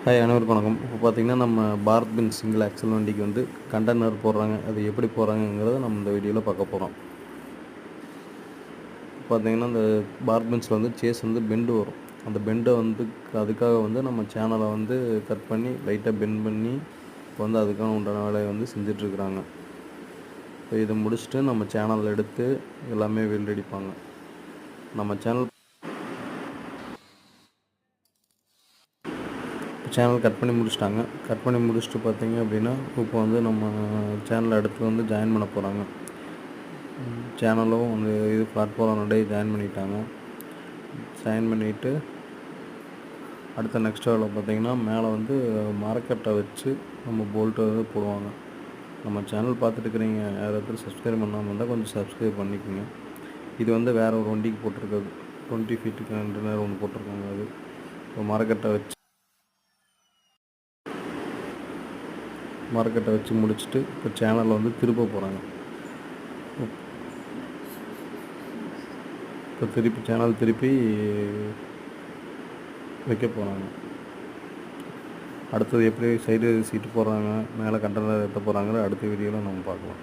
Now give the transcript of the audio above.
Hi அனைவருக்கும் வணக்கம். இப்போ பார்த்திங்கன்னா நம்ம பாரத் பென்ஸ் சிங்கிள் ஆக்சல் வண்டிக்கு வந்து கண்டெய்னர் போடுறாங்க. அது எப்படி போடுறாங்கங்கிறத நம்ம இந்த வீடியோவில் பார்க்க போகிறோம். பார்த்திங்கன்னா இந்த பாரத் பென்ஸில் வந்து சேஸ் வந்து பெண்டு வரும். அந்த பெண்டை வந்து அதுக்காக வந்து நம்ம சேனலை வந்து கட் பண்ணி லைட்டாக பெண்ட் பண்ணி இப்போ வந்து அதுக்கான உண்டான வேலையை வந்து செஞ்சிட்ருக்குறாங்க. இப்போ இதை முடிச்சுட்டு நம்ம சேனலில் எடுத்து எல்லாமே வெல்ட் அடிப்பாங்க. நம்ம சேனல் கட் பண்ணி முடிச்சிட்டாங்க. கட் பண்ணி முடிச்சுட்டு பார்த்திங்க அப்படின்னா இப்போ வந்து நம்ம சேனலை அடுத்து வந்து ஜாயின் பண்ண போகிறாங்க. சேனலும் வந்து இது பிளாட்ஃபார்ம் ஜாயின் பண்ணிட்டாங்க. ஜாயின் பண்ணிவிட்டு அடுத்த நெக்ஸ்ட் வேலை பார்த்திங்கன்னா மேலே வந்து மரக்கட்டை வச்சு நம்ம போல்ட்டு வந்து போடுவாங்க. நம்ம சேனல் பார்த்துட்டுருக்கிறீங்க, யாராவது சப்ஸ்கிரைப் பண்ணாமல் இருந்தால் கொஞ்சம் சப்ஸ்கிரைப் பண்ணிக்கோங்க. இது வந்து வேறு ஒரு வண்டிக்கு போட்டிருக்காது, 20 ஃபீட்டுக்கு கண்டெய்னர் ஒன்று போட்டிருக்காங்க. அது இப்போ மரக்கட்டை வச்சு முடிச்சுட்டு இப்போ சேனலில் வந்து திருப்ப போகிறாங்க. இப்போ சேனல் திருப்பி வைக்க போகிறாங்க. அடுத்தது எப்படி சைடு சீட்டு போடுறாங்க, மேலே கண்டெய்னர் ஏற்ற போகிறாங்கிற அடுத்த வீடியோவில் நம்ம பார்க்கலாம்.